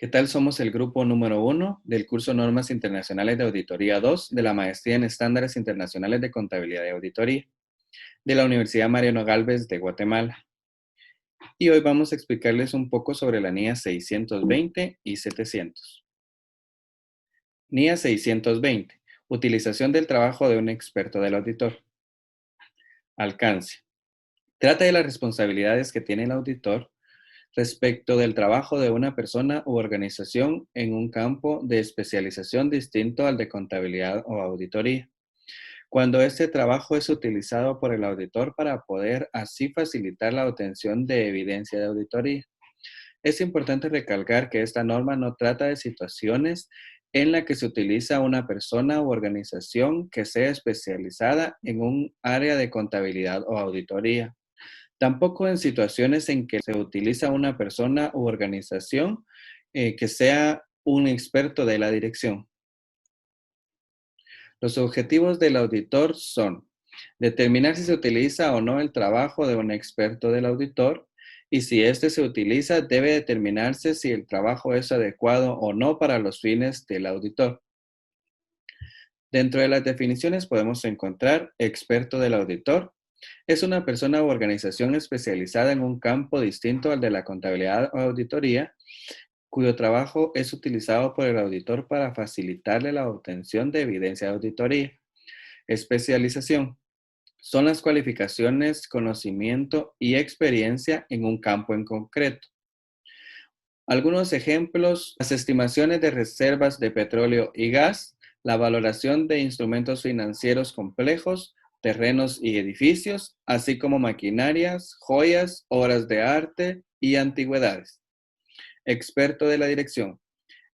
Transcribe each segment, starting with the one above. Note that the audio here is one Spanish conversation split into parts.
¿Qué tal? Somos el grupo número 1 del curso Normas Internacionales de Auditoría 2 de la Maestría en Estándares Internacionales de Contabilidad y Auditoría de la Universidad Mariano Gálvez de Guatemala. Y hoy vamos a explicarles un poco sobre la NIA 620 y 700. NIA 620. Utilización del trabajo de un experto del auditor. Alcance. Trata de las responsabilidades que tiene el auditor respecto del trabajo de una persona u organización en un campo de especialización distinto al de contabilidad o auditoría. Cuando este trabajo es utilizado por el auditor para poder así facilitar la obtención de evidencia de auditoría. Es importante recalcar que esta norma no trata de situaciones en las que se utiliza una persona u organización que sea especializada en un área de contabilidad o auditoría. Tampoco en situaciones en que se utiliza una persona u organización que sea un experto de la dirección. Los objetivos del auditor son determinar si se utiliza o no el trabajo de un experto del auditor y si éste se utiliza, debe determinarse si el trabajo es adecuado o no para los fines del auditor. Dentro de las definiciones podemos encontrar experto del auditor. Es una persona u organización especializada en un campo distinto al de la contabilidad o auditoría, cuyo trabajo es utilizado por el auditor para facilitarle la obtención de evidencia de auditoría. Especialización. Son las cualificaciones, conocimiento y experiencia en un campo en concreto. Algunos ejemplos: las estimaciones de reservas de petróleo y gas, la valoración de instrumentos financieros complejos, terrenos y edificios, así como maquinarias, joyas, obras de arte y antigüedades. Experto de la dirección.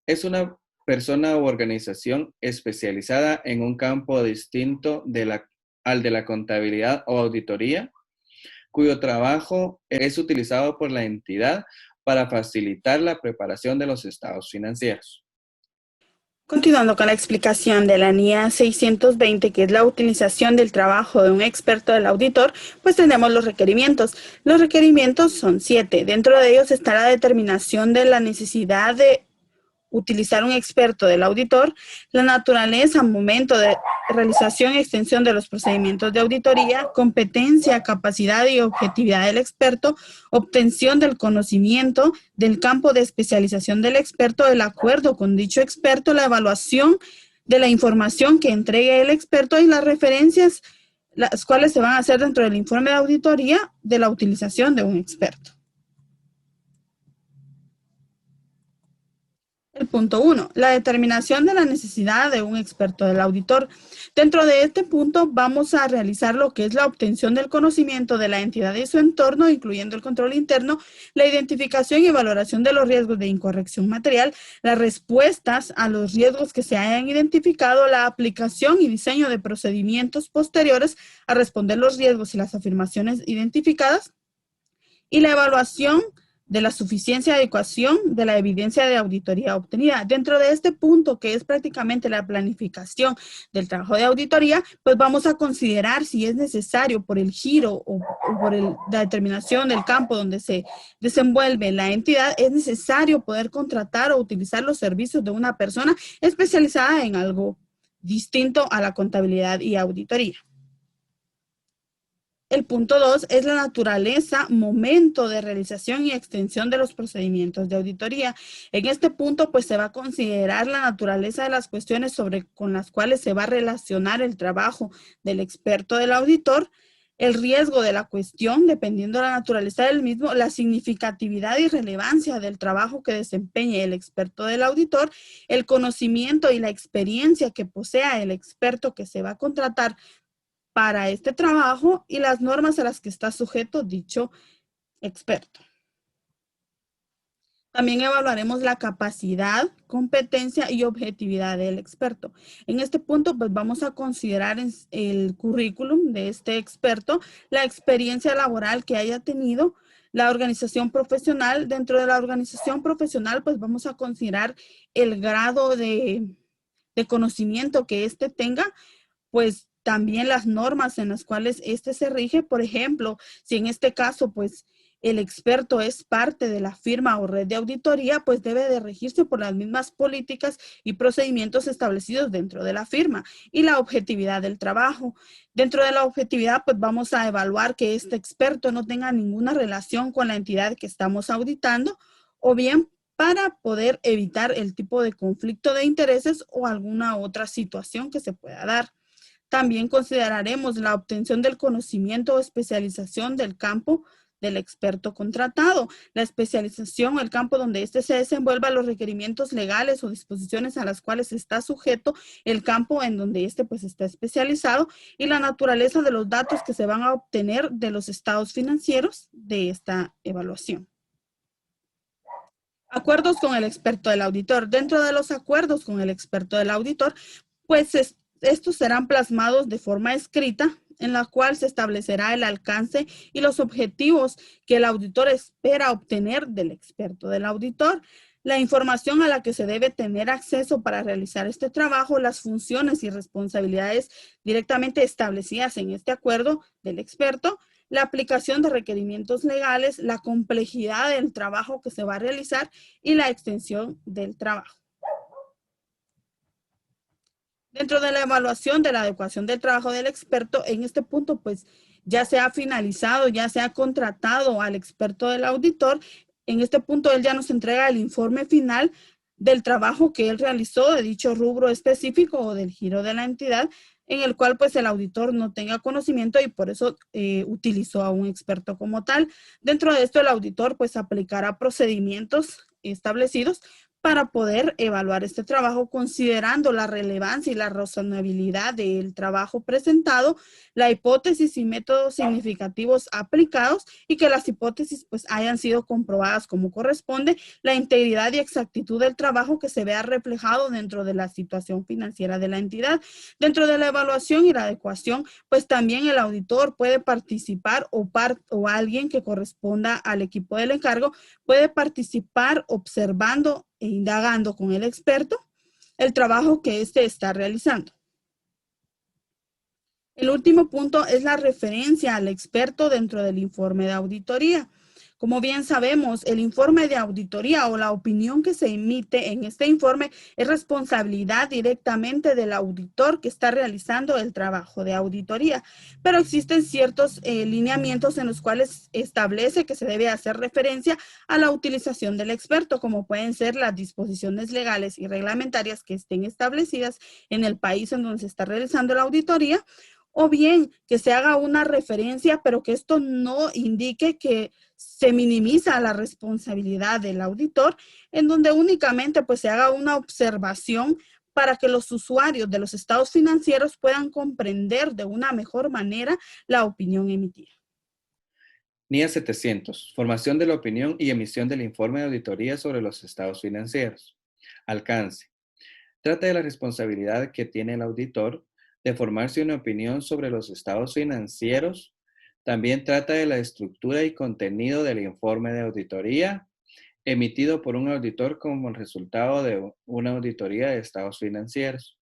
Es una persona u organización especializada en un campo distinto al de la contabilidad o auditoría, cuyo trabajo es utilizado por la entidad para facilitar la preparación de los estados financieros. Continuando con la explicación de la NIA 620, que es la utilización del trabajo de un experto del auditor, pues tenemos los requerimientos. Los requerimientos son 7. Dentro de ellos está la determinación de la necesidad de utilizar un experto del auditor, la naturaleza, momento de realización y extensión de los procedimientos de auditoría, competencia, capacidad y objetividad del experto, obtención del conocimiento del campo de especialización del experto, el acuerdo con dicho experto, la evaluación de la información que entregue el experto y las referencias, las cuales se van a hacer dentro del informe de auditoría de la utilización de un experto. El punto 1, la determinación de la necesidad de un experto del auditor. Dentro de este punto vamos a realizar lo que es la obtención del conocimiento de la entidad y su entorno, incluyendo el control interno, la identificación y valoración de los riesgos de incorrección material, las respuestas a los riesgos que se hayan identificado, la aplicación y diseño de procedimientos posteriores a responder los riesgos y las afirmaciones identificadas, y la evaluación de la suficiencia y adecuación de la evidencia de auditoría obtenida. Dentro de este punto, que es prácticamente la planificación del trabajo de auditoría, pues vamos a considerar si es necesario por el giro o por la determinación del campo donde se desenvuelve la entidad, es necesario poder contratar o utilizar los servicios de una persona especializada en algo distinto a la contabilidad y auditoría. El punto 2 es la naturaleza, momento de realización y extensión de los procedimientos de auditoría. En este punto, pues se va a considerar la naturaleza de las cuestiones con las cuales se va a relacionar el trabajo del experto del auditor, el riesgo de la cuestión, dependiendo de la naturaleza del mismo, la significatividad y relevancia del trabajo que desempeñe el experto del auditor, el conocimiento y la experiencia que posea el experto que se va a contratar para este trabajo y las normas a las que está sujeto dicho experto. También evaluaremos la capacidad, competencia y objetividad del experto. En este punto, pues vamos a considerar el currículum de este experto, la experiencia laboral que haya tenido, la organización profesional. Dentro de la organización profesional, pues vamos a considerar el grado de conocimiento que éste tenga, pues también las normas en las cuales éste se rige. Por ejemplo, si en este caso, pues el experto es parte de la firma o red de auditoría, pues debe de regirse por las mismas políticas y procedimientos establecidos dentro de la firma y la objetividad del trabajo. Dentro de la objetividad, pues vamos a evaluar que este experto no tenga ninguna relación con la entidad que estamos auditando o bien para poder evitar el tipo de conflicto de intereses o alguna otra situación que se pueda dar. También consideraremos la obtención del conocimiento o especialización del campo del experto contratado, la especialización, el campo donde éste se desenvuelva, los requerimientos legales o disposiciones a las cuales está sujeto, el campo en donde éste pues está especializado y la naturaleza de los datos que se van a obtener de los estados financieros de esta evaluación. Acuerdos con el experto del auditor. Dentro de los acuerdos con el experto del auditor, pues estos serán plasmados de forma escrita, en la cual se establecerá el alcance y los objetivos que el auditor espera obtener del experto del auditor, la información a la que se debe tener acceso para realizar este trabajo, las funciones y responsabilidades directamente establecidas en este acuerdo del experto, la aplicación de requerimientos legales, la complejidad del trabajo que se va a realizar y la extensión del trabajo. Dentro de la evaluación de la adecuación del trabajo del experto, en este punto, pues ya se ha finalizado, ya se ha contratado al experto del auditor. En este punto, él ya nos entrega el informe final del trabajo que él realizó de dicho rubro específico o del giro de la entidad, en el cual pues el auditor no tenga conocimiento y por eso utilizó a un experto como tal. Dentro de esto, el auditor pues aplicará procedimientos establecidos para poder evaluar este trabajo considerando la relevancia y la razonabilidad del trabajo presentado, la hipótesis y métodos significativos aplicados y que las hipótesis pues hayan sido comprobadas como corresponde, la integridad y exactitud del trabajo que se vea reflejado dentro de la situación financiera de la entidad. Dentro de la evaluación y la adecuación, pues también el auditor puede participar o alguien que corresponda al equipo del encargo puede participar observando e indagando con el experto el trabajo que éste está realizando. El último punto es la referencia al experto dentro del informe de auditoría. Como bien sabemos, el informe de auditoría o la opinión que se emite en este informe es responsabilidad directamente del auditor que está realizando el trabajo de auditoría, pero existen ciertos lineamientos en los cuales establece que se debe hacer referencia a la utilización del experto, como pueden ser las disposiciones legales y reglamentarias que estén establecidas en el país en donde se está realizando la auditoría, o bien que se haga una referencia, pero que esto no indique que se minimiza la responsabilidad del auditor, en donde únicamente pues se haga una observación para que los usuarios de los estados financieros puedan comprender de una mejor manera la opinión emitida. NIA 700. Formación de la opinión y emisión del informe de auditoría sobre los estados financieros. Alcance. Trata de la responsabilidad que tiene el auditor de formarse una opinión sobre los estados financieros. También trata de la estructura y contenido del informe de auditoría emitido por un auditor como resultado de una auditoría de estados financieros.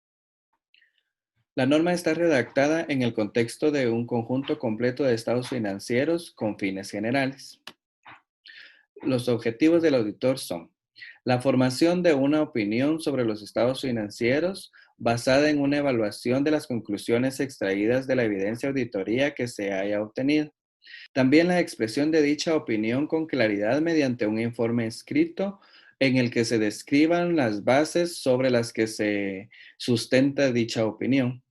La norma está redactada en el contexto de un conjunto completo de estados financieros con fines generales. Los objetivos del auditor son la formación de una opinión sobre los estados financieros basada en una evaluación de las conclusiones extraídas de la evidencia auditoría que se haya obtenido. También la expresión de dicha opinión con claridad mediante un informe escrito en el que se describan las bases sobre las que se sustenta dicha opinión.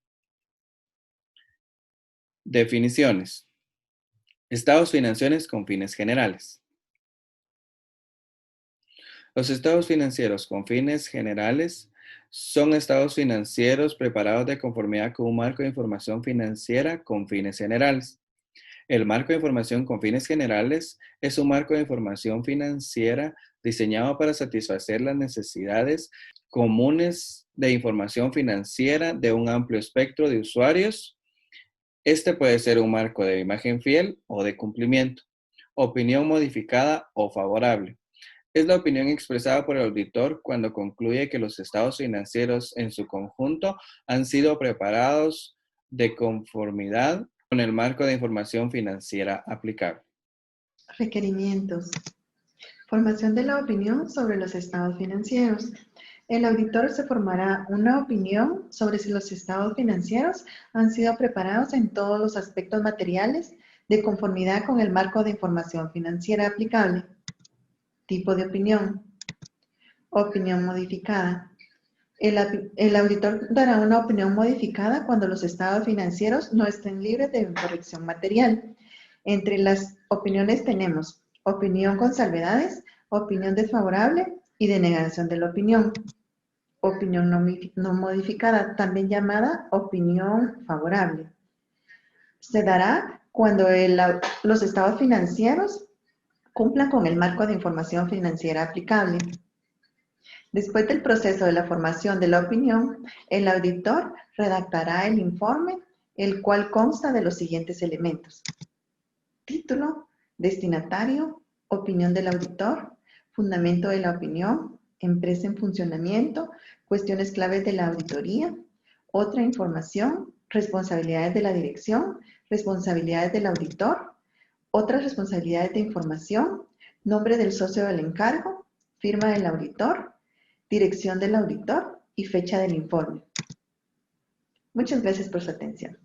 Definiciones. Estados financieros con fines generales. Los estados financieros con fines generales son estados financieros preparados de conformidad con un marco de información financiera con fines generales. El marco de información con fines generales es un marco de información financiera diseñado para satisfacer las necesidades comunes de información financiera de un amplio espectro de usuarios. Este puede ser un marco de imagen fiel o de cumplimiento, opinión modificada o favorable. Es la opinión expresada por el auditor cuando concluye que los estados financieros en su conjunto han sido preparados de conformidad con el marco de información financiera aplicable. Requerimientos. Formación de la opinión sobre los estados financieros. El auditor se formará una opinión sobre si los estados financieros han sido preparados en todos los aspectos materiales de conformidad con el marco de información financiera aplicable. Tipo de opinión. Opinión modificada. El auditor dará una opinión modificada cuando los estados financieros no estén libres de corrección material. Entre las opiniones tenemos opinión con salvedades, opinión desfavorable y denegación de la opinión. Opinión no modificada, también llamada opinión favorable. Se dará cuando los estados financieros cumplan con el marco de información financiera aplicable. Después del proceso de la formación de la opinión, el auditor redactará el informe, el cual consta de los siguientes elementos: título, destinatario, opinión del auditor, fundamento de la opinión, empresa en funcionamiento, cuestiones claves de la auditoría, otra información, responsabilidades de la dirección, responsabilidades del auditor, otras responsabilidades de información, nombre del socio del encargo, firma del auditor, dirección del auditor y fecha del informe. Muchas gracias por su atención.